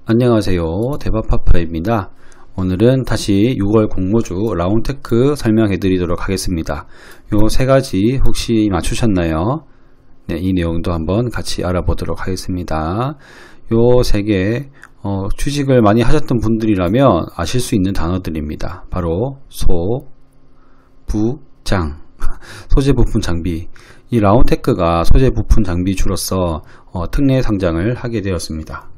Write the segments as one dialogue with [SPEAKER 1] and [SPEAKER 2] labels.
[SPEAKER 1] 안녕하세요. 대박파파입니다. 오늘은 다시 6월 공모주 라운테크 설명해 드리도록 하겠습니다. 요 세 가지 혹시 맞추셨나요? 네, 이 내용도 한번 같이 알아보도록 하겠습니다. 요 세 개 주식을 많이 하셨던 분들이라면 아실 수 있는 단어들입니다. 바로 소, 부, 장, 소재 부품 장비. 이 라운테크가 소재 부품 장비주로서 특례 상장을 하게 되었습니다.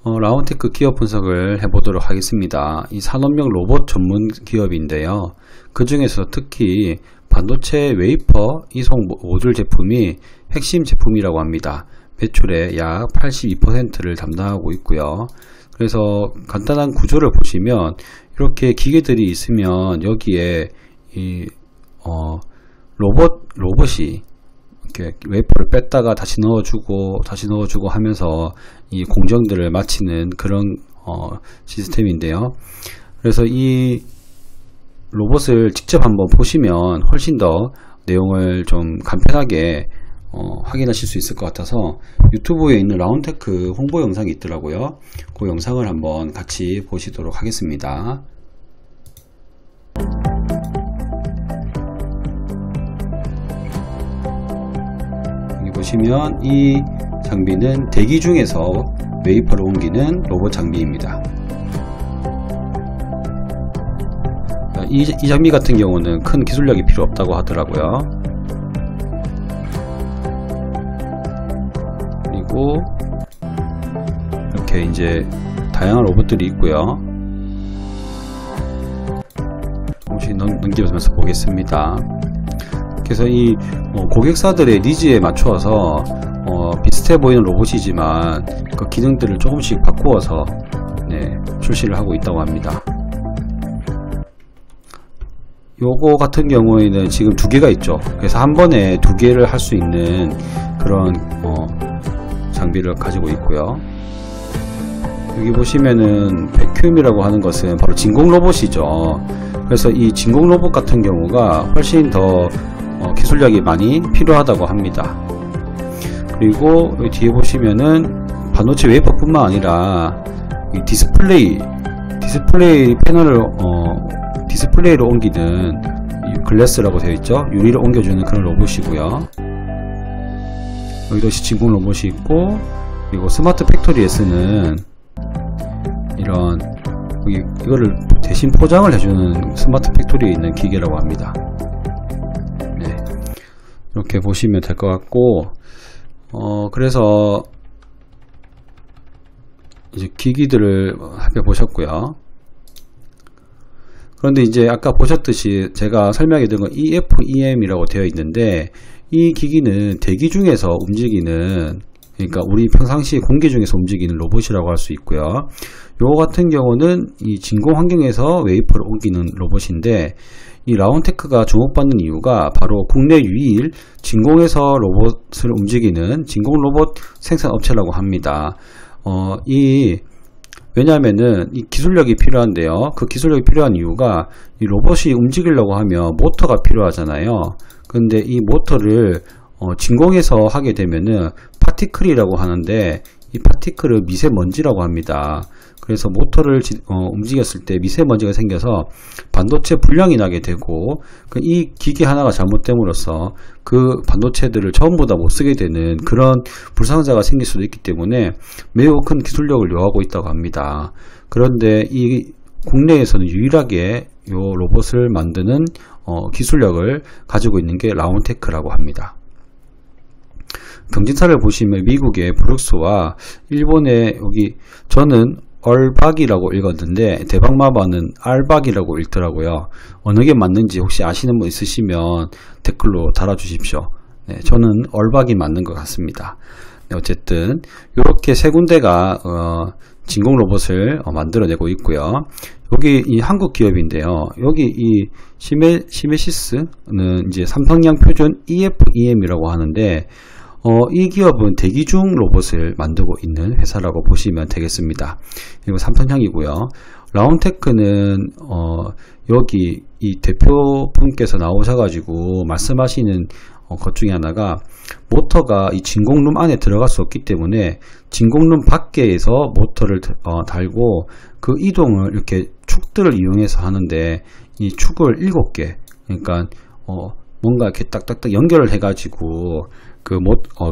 [SPEAKER 1] 라운테크 기업 분석을 해보도록 하겠습니다. 이 산업용 로봇 전문 기업인데요. 그 중에서 특히 반도체 웨이퍼 이송 모듈 제품이 핵심 제품이라고 합니다. 매출의 약 82%를 담당하고 있고요. 그래서 간단한 구조를 보시면 이렇게 기계들이 있으면 여기에 이 로봇이 이렇게 웨이퍼를 뺐다가 다시 넣어주고 하면서 이 공정들을 마치는 그런 시스템인데요. 그래서 이 로봇을 직접 한번 보시면 훨씬 더 내용을 좀 간편하게 확인하실 수 있을 것 같아서 유튜브에 있는 라운테크 홍보 영상이 있더라고요. 그 영상을 한번 같이 보시도록 하겠습니다. 보시면 이 장비는 대기 중에서 웨이퍼를 옮기는 로봇 장비입니다. 이 장비 같은 경우는 큰 기술력이 필요 없다고 하더라고요. 그리고 이렇게 이제 다양한 로봇들이 있고요. 조금씩 넘기면서 보겠습니다. 그래서 이 고객사들의 니즈에 맞추어서 비슷해 보이는 로봇이지만 그 기능들을 조금씩 바꾸어서 출시를 하고 있다고 합니다. 요거 같은 경우에는 지금 두 개가 있죠. 그래서 한 번에 두 개를 할 수 있는 그런 장비를 가지고 있고요. 여기 보시면은 백큐움이라고 하는 것은 바로 진공 로봇이죠. 그래서 이 진공 로봇 같은 경우가 훨씬 더 기술력이 많이 필요하다고 합니다. 그리고 여기 뒤에 보시면은 반도체 웨이퍼 뿐만 아니라 이 디스플레이 디스플레이로 옮기는 글래스라고 되어 있죠. 유리를 옮겨주는 그런 로봇이고요. 여기도 진공 로봇이 있고, 그리고 스마트 팩토리에 쓰는 이런 이거를 대신 포장을 해주는 스마트 팩토리에 있는 기계라고 합니다. 이렇게 보시면 될 것 같고, 그래서 이제 기기들을 살펴보셨고요. 그런데 이제 아까 보셨듯이 제가 설명해 드린 건 EFEM이라고 되어 있는데, 이 기기는 대기 중에서 움직이는, 그러니까 우리 평상시 공기 중에서 움직이는 로봇이라고 할 수 있고요. 요거 같은 경우는 이 진공 환경에서 웨이퍼를 옮기는 로봇인데, 이 라운테크가 주목받는 이유가 바로 국내 유일 진공에서 로봇을 움직이는 진공 로봇 생산 업체라고 합니다. 왜냐하면은 이 기술력이 필요한데요. 그 기술력이 필요한 이유가 이 로봇이 움직이려고 하면 모터가 필요하잖아요. 근데 이 모터를 진공에서 하게 되면은 파티클이라고 하는데, 이 파티클은 미세먼지라고 합니다. 그래서 모터를 움직였을 때 미세먼지가 생겨서 반도체 불량이 나게 되고, 이 기계 하나가 잘못됨으로써 그 반도체들을 전부 다 못 쓰게 되는 그런 불상사가 생길 수도 있기 때문에 매우 큰 기술력을 요하고 있다고 합니다. 그런데 이 국내에서는 유일하게 이 로봇을 만드는 기술력을 가지고 있는 게 라운테크라고 합니다. 경진사를 보시면 미국의 브룩스와 일본의 여기, 저는 얼박이라고 읽었는데 대박마바는 알박이라고 읽더라고요. 어느 게 맞는지 혹시 아시는 분 있으시면 댓글로 달아주십시오. 저는 얼박이 맞는 것 같습니다. 어쨌든 이렇게 세 군데가 진공 로봇을 만들어내고 있고요. 여기 이 한국 기업인데요. 여기 이 시메시스는 이제 삼성양 표준 EFEM이라고 하는데, 이 기업은 대기 중 로봇을 만들고 있는 회사라고 보시면 되겠습니다. 이거 삼성향이고요. 라운테크는 여기 이 대표분께서 나오셔가지고 말씀하시는 것 중에 하나가 모터가 이 진공룸 안에 들어갈 수 없기 때문에 진공룸 밖에서 모터를 달고 그 이동을 이렇게 축들을 이용해서 하는데, 이 축을 7개, 그러니까 뭔가 이렇게 딱딱딱 연결을 해가지고 그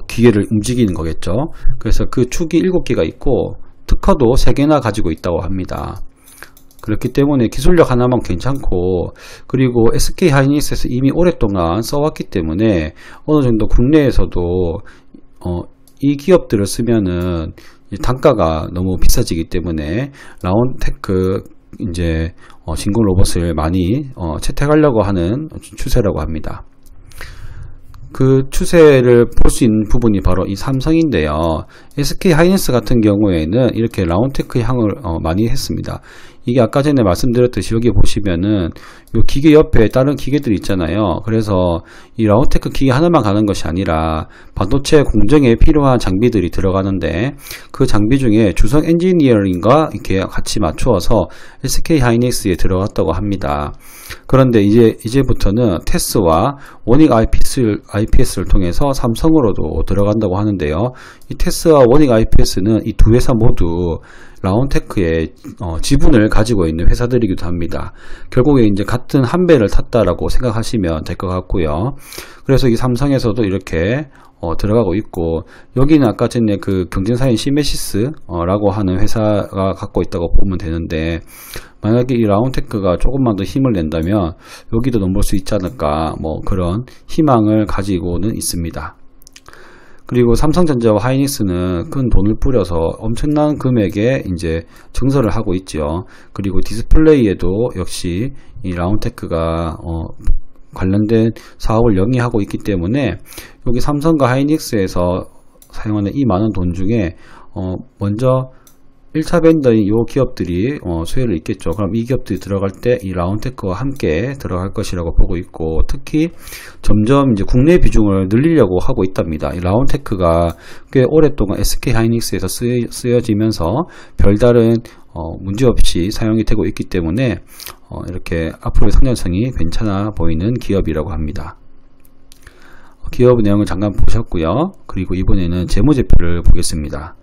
[SPEAKER 1] 기계를 움직이는 거겠죠. 그래서 그 축이 7개가 있고 특허도 3개나 가지고 있다고 합니다. 그렇기 때문에 기술력 하나만 괜찮고, 그리고 SK 하이닉스에서 이미 오랫동안 써왔기 때문에 어느 정도 국내에서도 이 기업들을 쓰면은 단가가 너무 비싸지기 때문에 라운테크 이제 진공 로봇을 많이 채택하려고 하는 추세라고 합니다. 그 추세를 볼 수 있는 부분이 바로 이 삼성인데요. SK 하이닉스 같은 경우에는 이렇게 라운테크 향을 많이 했습니다. 이게 아까 전에 말씀드렸듯이 여기 보시면은 요 기계 옆에 다른 기계들이 있잖아요. 그래서 이 라운테크 기계 하나만 가는 것이 아니라 반도체 공정에 필요한 장비들이 들어가는데, 그 장비 중에 주성 엔지니어링과 이렇게 같이 맞추어서 SK 하이닉스에 들어갔다고 합니다. 그런데 이제부터는 테스와 원익 IPS를 통해서 삼성으로도 들어간다고 하는데요. 이 테스와 원익 IPS는 이 두 회사 모두 라운테크의 지분을 가지고 있는 회사들이기도 합니다. 결국에 이제 같은 한 배를 탔다라고 생각하시면 될 것 같고요. 그래서 이 삼성에서도 이렇게 들어가고 있고, 여기는 아까 전에 그 경쟁사인 시메시스라고 하는 회사가 갖고 있다고 보면 되는데, 만약에 이 라운테크가 조금만 더 힘을 낸다면 여기도 넘볼 수 있지 않을까, 뭐 그런 희망을 가지고는 있습니다. 그리고 삼성전자와 하이닉스는 큰 돈을 뿌려서 엄청난 금액에 이제 증설을 하고 있죠. 그리고 디스플레이에도 역시 이 라운테크가 관련된 사업을 영위하고 있기 때문에 여기 삼성과 하이닉스에서 사용하는 이 많은 돈 중에 먼저 1차 벤더인 이 기업들이 수혜를 입겠죠. 그럼 이 기업들이 들어갈 때 이 라운테크와 함께 들어갈 것이라고 보고 있고, 특히 점점 이제 국내 비중을 늘리려고 하고 있답니다. 이 라운테크가 꽤 오랫동안 SK 하이닉스에서 쓰여지면서 별다른 문제없이 사용이 되고 있기 때문에 이렇게 앞으로의 성장성이 괜찮아 보이는 기업이라고 합니다. 기업 내용을 잠깐 보셨고요. 그리고 이번에는 재무제표를 보겠습니다.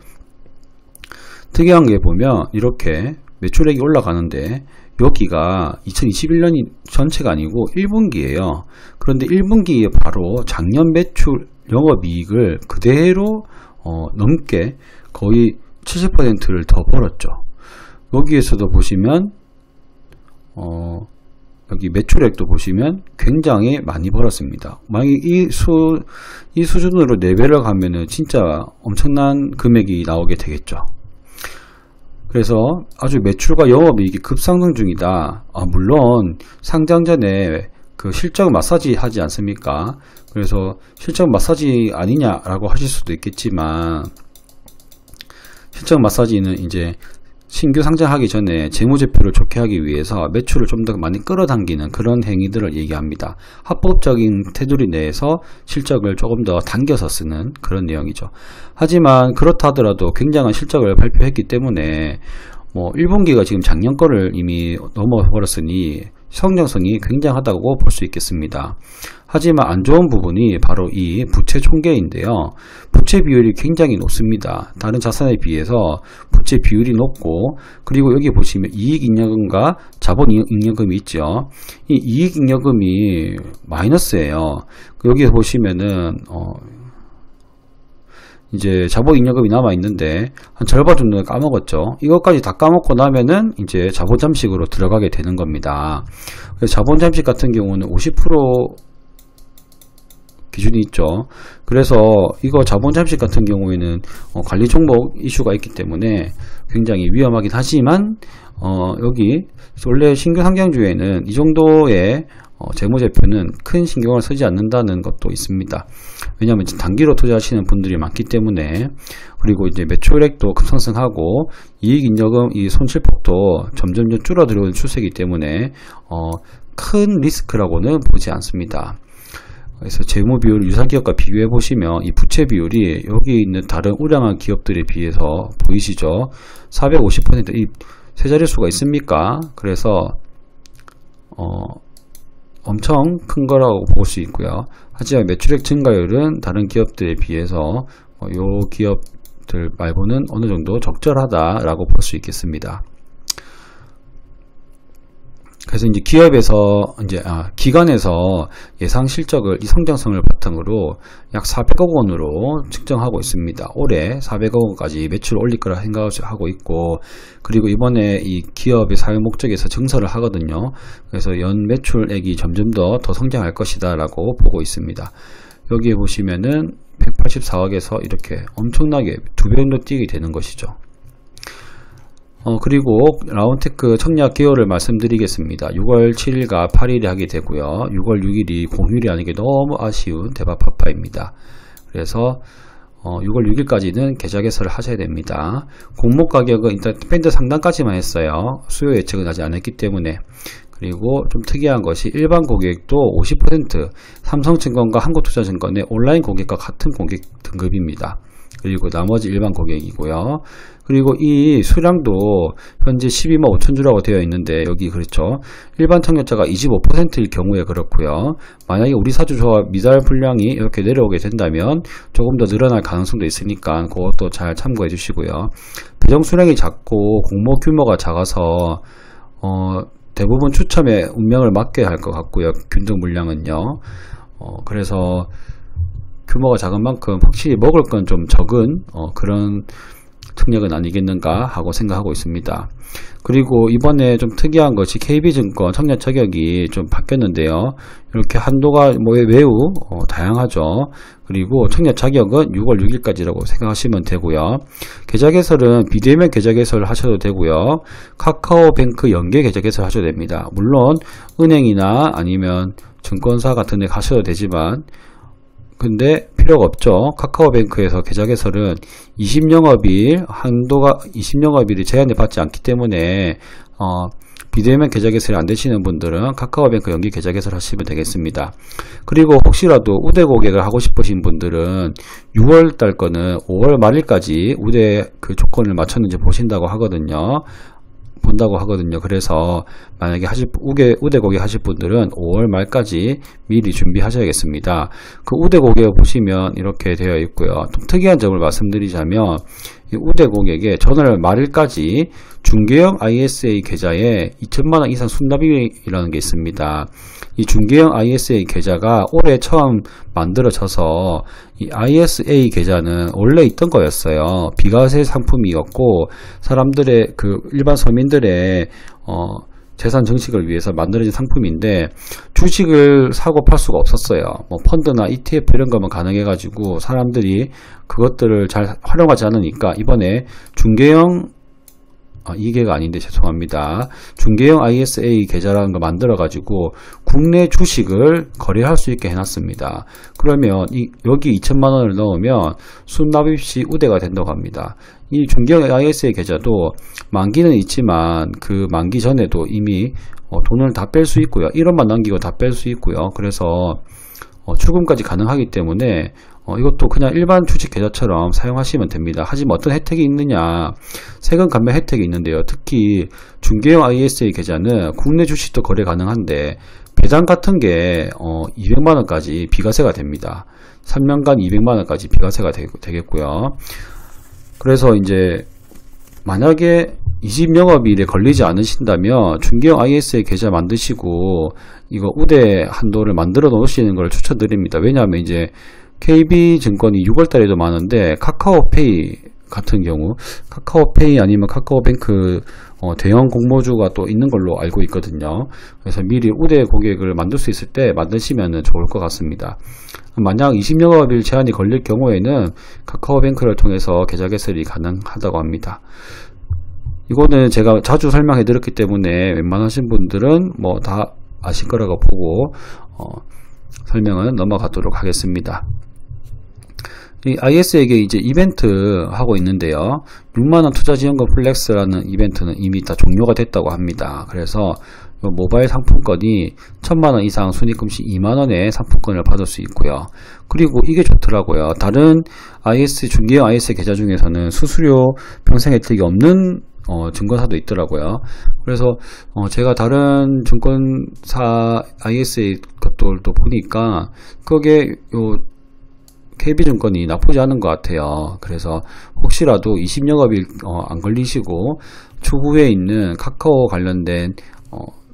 [SPEAKER 1] 특이한 게 보면 이렇게 매출액이 올라가는데 여기가 2021년이 전체가 아니고 1분기예요. 그런데 1분기에 바로 작년 매출 영업이익을 그대로 넘게 거의 70%를 더 벌었죠. 여기에서도 보시면 여기 매출액도 보시면 굉장히 많이 벌었습니다. 만약 이 수준으로 4배를 가면은 진짜 엄청난 금액이 나오게 되겠죠. 그래서 아주 매출과 영업이익이 급상승 중이다. 물론 상장 전에 그 실적 마사지 하지 않습니까? 그래서 실적 마사지 아니냐라고 하실 수도 있겠지만, 실적 마사지는 이제 신규 상장하기 전에 재무제표를 좋게 하기 위해서 매출을 좀 더 많이 끌어당기는 그런 행위들을 얘기합니다. 합법적인 테두리 내에서 실적을 조금 더 당겨서 쓰는 그런 내용이죠. 하지만 그렇다 하더라도 굉장한 실적을 발표했기 때문에 1분기가 지금 작년 거를 이미 넘어버렸으니 성장성이 굉장하다고 볼 수 있겠습니다. 하지만 안 좋은 부분이 바로 이 부채 총계인데요. 부채 비율이 굉장히 높습니다. 다른 자산에 비해서 부채 비율이 높고, 그리고 여기 보시면 이익잉여금과 자본잉여금이 있죠. 이 이익잉여금이 마이너스예요. 여기 보시면은 이제 자본잉여금이 남아있는데 한 절반 정도는 까먹었죠. 이것까지 다 까먹고 나면은 이제 자본잠식으로 들어가게 되는 겁니다. 자본잠식 같은 경우는 50% 기준이 있죠. 그래서 이거 자본잠식 같은 경우에는 관리 종목 이슈가 있기 때문에 굉장히 위험하긴 하지만 여기 원래 신규 상장주에는 이 정도의 재무제표는 큰 신경을 쓰지 않는다는 것도 있습니다. 왜냐하면 단기로 투자하시는 분들이 많기 때문에, 그리고 이제 매출액도 급상승하고 이익잉여금 이 손실폭도 점점 줄어들어오는 추세이기 때문에 큰 리스크라고는 보지 않습니다. 그래서 재무 비율 유사기업과 비교해 보시면 이 부채 비율이 여기 있는 다른 우량한 기업들에 비해서 보이시죠? 450%, 이 세 자릿수가 있습니까? 그래서 엄청 큰 거라고 볼 수 있고요. 하지만 매출액 증가율은 다른 기업들에 비해서 요 기업들 말고는 어느 정도 적절하다라고 볼 수 있겠습니다. 그래서 이제 기업에서 기관에서 예상 실적을 이 성장성을 바탕으로 약 400억 원으로 측정하고 있습니다. 올해 400억 원까지 매출 올릴 거라 생각하고 있고, 그리고 이번에 이 기업의 사용 목적에서 증설을 하거든요. 그래서 연 매출액이 점점 더 성장할 것이다 라고 보고 있습니다. 여기에 보시면은 184억에서 이렇게 엄청나게 2배 정도 뛰게 되는 것이죠. 그리고 라운테크 청약 기호를 말씀드리겠습니다. 6월 7일과 8일에 하게 되고요. 6월 6일이 공휴일이 아닌 게 너무 아쉬운 대바파파입니다. 그래서 6월 6일까지는 계좌 개설을 하셔야 됩니다. 공모 가격은 일단 밴드 상단까지만 했어요. 수요 예측은 아직 안 했기 때문에. 그리고 좀 특이한 것이 일반 고객도 50% 삼성증권과 한국투자증권의 온라인 고객과 같은 고객 등급입니다. 그리고 나머지 일반 고객이고요. 그리고 이 수량도 현재 12만 5천 주라고 되어 있는데, 여기 그렇죠. 일반 청약자가 25%일 경우에 그렇고요. 만약에 우리 사주조합 미달 분량이 이렇게 내려오게 된다면 조금 더 늘어날 가능성도 있으니까 그것도 잘 참고해 주시고요. 배정 수량이 작고 공모 규모가 작아서 대부분 추첨에 운명을 맡겨야 할 것 같고요. 균등 물량은요. 그래서 규모가 작은 만큼 확실히 먹을 건 좀 적은 그런 청약은 아니겠는가 하고 생각하고 있습니다. 그리고 이번에 좀 특이한 것이 KB증권 청약 자격이 좀 바뀌었는데요. 이렇게 한도가 매우 다양하죠. 그리고 청약 자격은 6월 6일까지라고 생각하시면 되고요. 계좌 개설은 비대면 계좌 개설을 하셔도 되고요. 카카오뱅크 연계 계좌 개설 하셔도 됩니다. 물론 은행이나 아니면 증권사 같은 데 가셔도 되지만 근데 필요가 없죠. 카카오뱅크에서 계좌 개설은 20영업일 한도가 20영업일이 제한을 받지 않기 때문에 비대면 계좌 개설이 안 되시는 분들은 카카오뱅크 연계 계좌 개설 하시면 되겠습니다. 그리고 혹시라도 우대 고객을 하고 싶으신 분들은 6월달 거는 5월 말일까지 우대 그 조건을 맞췄는지 본다고 하거든요. 그래서 만약에 우대 고객 하실 분들은 5월 말까지 미리 준비하셔야겠습니다. 그 우대 고객을 보시면 이렇게 되어 있고요. 좀 특이한 점을 말씀드리자면 이 우대 고객의 전월 말일까지 중개형 ISA 계좌에 2천만원 이상 순납입이라는 게 있습니다. 이 중개형 ISA 계좌가 올해 처음 만들어져서 이 ISA 계좌는 원래 있던 거였어요. 비과세 상품이었고 사람들의 일반 서민들의 재산 증식을 위해서 만들어진 상품인데 주식을 사고 팔 수가 없었어요. 펀드나 ETF 이런 거면 가능해가지고 사람들이 그것들을 잘 활용하지 않으니까 이번에 중개형 이게가 아닌데 죄송합니다. 중개형 ISA 계좌라는 거 만들어가지고 국내 주식을 거래할 수 있게 해놨습니다. 그러면 여기 2천만원을 넣으면 순납입 시 우대가 된다고 합니다. 이 중개형 ISA 계좌도 만기는 있지만 그 만기 전에도 이미 돈을 다 뺄 수 있고요. 1원만 남기고 다 뺄 수 있고요. 그래서 출금까지 가능하기 때문에 이것도 그냥 일반 주식 계좌처럼 사용하시면 됩니다. 하지만 어떤 혜택이 있느냐, 세금 감면 혜택이 있는데요. 특히 중개형 ISA 계좌는 국내 주식도 거래 가능한데 배당 같은 게 200만원까지 비과세가 됩니다. 3년간 200만원까지 비과세가 되겠고요. 그래서 이제 만약에 20영업일에 걸리지 않으신다면 중개형 ISA 계좌 만드시고 이거 우대 한도를 만들어 놓으시는 걸 추천드립니다. 왜냐하면 이제 KB증권이 6월달에도 많은데 카카오페이 같은 경우 카카오페이 아니면 카카오뱅크 대형 공모주가 또 있는 걸로 알고 있거든요. 그래서 미리 우대 고객을 만들 수 있을 때 만드시면 좋을 것 같습니다. 만약 20영업일 제한이 걸릴 경우에는 카카오뱅크를 통해서 계좌 개설이 가능하다고 합니다. 이거는 제가 자주 설명해 드렸기 때문에 웬만하신 분들은 다 아실 거라고 보고 설명은 넘어가도록 하겠습니다. 이 IS에게 이제 이벤트 하고 있는데요. 6만원 투자지원금 플렉스라는 이벤트는 이미 다 종료가 됐다고 합니다. 그래서 모바일 상품권이 1000만원 이상 순입금 시 2만원의 상품권을 받을 수 있고요. 그리고 이게 좋더라고요. 다른 중개형 IS 계좌 중에서는 수수료 평생 혜택이 없는 증권사도 있더라고요. 그래서 제가 다른 증권사 ISA 것들도 보니까 그게 KB증권이 나쁘지 않은 것 같아요. 그래서 혹시라도 20영업일 안 걸리시고 추후에 있는 카카오 관련된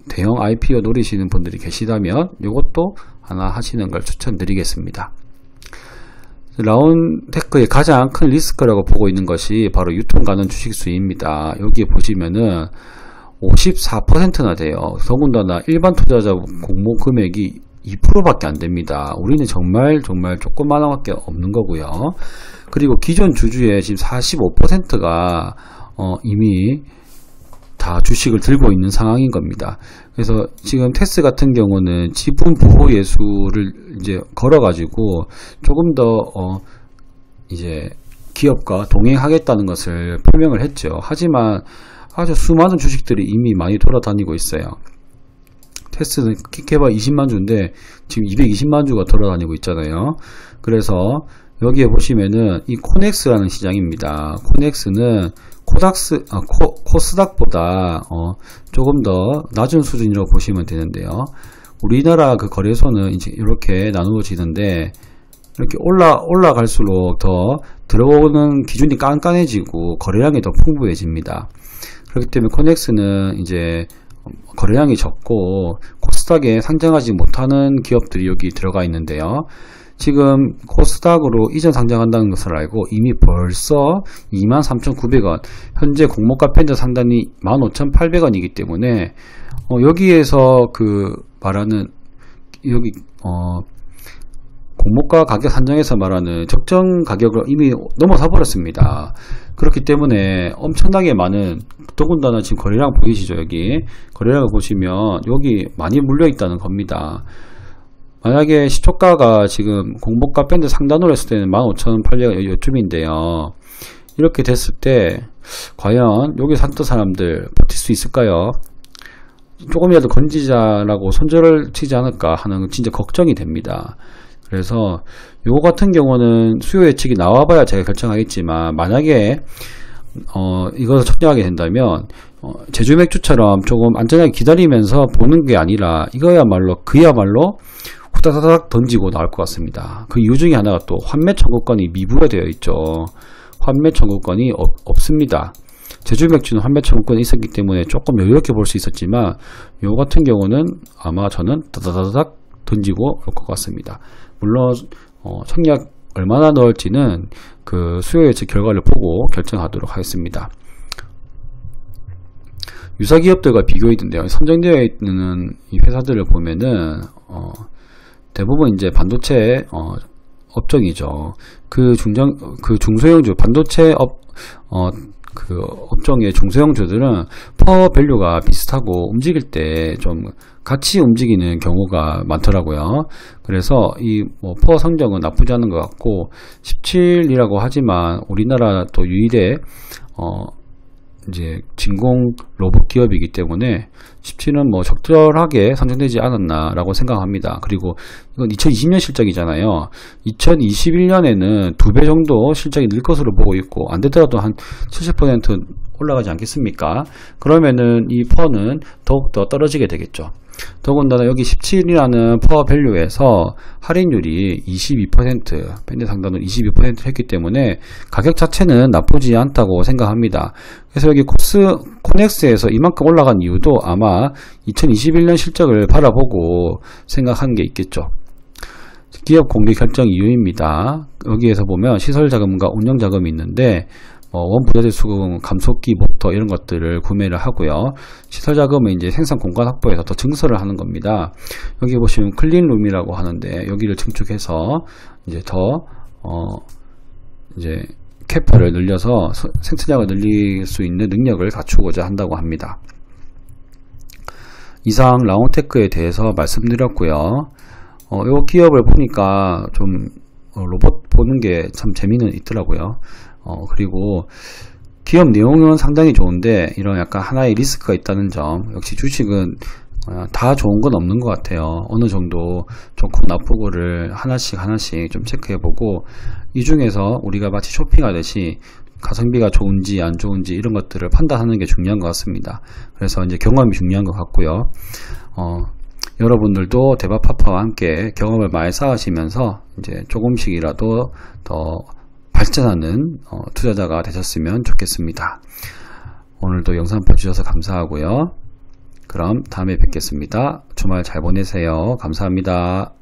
[SPEAKER 1] 대형 IPO 노리시는 분들이 계시다면 이것도 하나 하시는 걸 추천드리겠습니다. 라운테크의 가장 큰 리스크라고 보고 있는 것이 바로 유통 가능 주식 수입니다. 여기에 보시면은 54%나 돼요. 더군다나 일반 투자자 공모 금액이 2%밖에 안 됩니다. 우리는 정말 조그마한 밖에 없는 거고요. 그리고 기존 주주의 지금 45%가 이미 다 주식을 들고 있는 상황인 겁니다. 그래서 지금 테스 같은 경우는 지분 보호 예수를 이제 걸어가지고 조금 더 이제 기업과 동행하겠다는 것을 표명을 했죠. 하지만 아주 수많은 주식들이 이미 많이 돌아다니고 있어요. 테스는 킥해봐 20만 주인데 지금 220만 주가 돌아다니고 있잖아요. 그래서 여기에 보시면은 이 코넥스라는 시장입니다. 코넥스는 코스닥보다 조금 더 낮은 수준이라고 보시면 되는데요. 우리나라 그 거래소는 이제 이렇게 나누어지는데 이렇게 올라갈수록 더 들어오는 기준이 깐깐해지고 거래량이 더 풍부해집니다. 그렇기 때문에 코넥스는 이제 거래량이 적고 코스닥에 상장하지 못하는 기업들이 여기 들어가 있는데요. 지금 코스닥으로 이전 상장한다는 것을 알고 이미 벌써 23,900원, 현재 공모가 밴드 상단이 15,800원이기 때문에 여기에서 그 말하는 여기 공모가 가격 산정에서 말하는 적정 가격을 이미 넘어서 버렸습니다. 그렇기 때문에 엄청나게 많은, 더군다나 지금 거래량 보이시죠? 여기 거래량을 보시면 여기 많이 물려 있다는 겁니다. 만약에 시초가가 지금 공모가 밴드 상단으로 했을 때는 15,800원 요쯤인데요. 이렇게 됐을 때 과연 여기 샀던 사람들 버틸 수 있을까요? 조금이라도 건지자라고 손절을 치지 않을까 하는 진짜 걱정이 됩니다. 그래서 요거 같은 경우는 수요 예측이 나와봐야 제가 결정하겠지만, 만약에 이것을 청량하게 된다면 제주 맥주처럼 조금 안전하게 기다리면서 보는 게 아니라 그야말로 후다다닥 던지고 나올 것 같습니다. 그 이유 중에 하나가 또 환매 청구권이 미부가 되어 있죠. 환매 청구권이 없습니다. 제주 맥주는 환매 청구권이 있었기 때문에 조금 여유롭게 볼 수 있었지만, 요 같은 경우는 아마 저는 다다다닥 던지고 올 것 같습니다. 물론 청약 얼마나 넣을지는 그 수요 예측 결과를 보고 결정하도록 하겠습니다. 유사 기업들과 비교했는데요. 선정되어 있는 이 회사들을 보면은 대부분 이제 반도체 업종이죠. 그 중소형주 반도체 그 업종의 중소형주들은 퍼 밸류가 비슷하고 움직일 때 좀 같이 움직이는 경우가 많더라고요. 그래서 이 퍼 성적은 나쁘지 않은 것 같고, 17이라고 하지만 우리나라 또 유일의 이제 진공 로봇 기업이기 때문에 17은 적절하게 선정되지 않았나 라고 생각합니다. 그리고 이건 2020년 실적이잖아요. 2021년에는 2배 정도 실적이 늘 것으로 보고 있고, 안 되더라도 한 70% 올라가지 않겠습니까? 그러면은 이 퍼는 더욱더 떨어지게 되겠죠. 더군다나 여기 17이라는 퍼 밸류에서 할인율이 22%, 밴드 상단은 22% 했기 때문에 가격 자체는 나쁘지 않다고 생각합니다. 그래서 여기 코넥스에서 이만큼 올라간 이유도 아마 2021년 실적을 바라보고 생각한 게 있겠죠. 기업 공개 결정 이유입니다. 여기에서 보면 시설자금과 운영자금이 있는데 원부자재 수금, 감속기 모터 이런 것들을 구매를 하고요. 시설자금은 이제 생산 공간 확보에서 더 증설을 하는 겁니다. 여기 보시면 클린룸이라고 하는데, 여기를 증축해서 이제 더 이제 캐파를 늘려서 생산량을 늘릴 수 있는 능력을 갖추고자 한다고 합니다. 이상 라운테크에 대해서 말씀드렸고요. 이 기업을 보니까 좀 로봇 보는 게 참 재미는 있더라고요. 그리고 기업 내용은 상당히 좋은데 이런 약간 하나의 리스크가 있다는 점, 역시 주식은 다 좋은 건 없는 것 같아요. 어느 정도 좋고 나쁘고를 하나씩 좀 체크해보고, 이 중에서 우리가 마치 쇼핑하듯이 가성비가 좋은지 안 좋은지 이런 것들을 판단하는 게 중요한 것 같습니다. 그래서 이제 경험이 중요한 것 같고요. 여러분들도 대박파파와 함께 경험을 많이 쌓으시면서 이제 조금씩이라도 더 발전하는 투자자가 되셨으면 좋겠습니다. 오늘도 영상 봐주셔서 감사하고요. 그럼 다음에 뵙겠습니다. 주말 잘 보내세요. 감사합니다.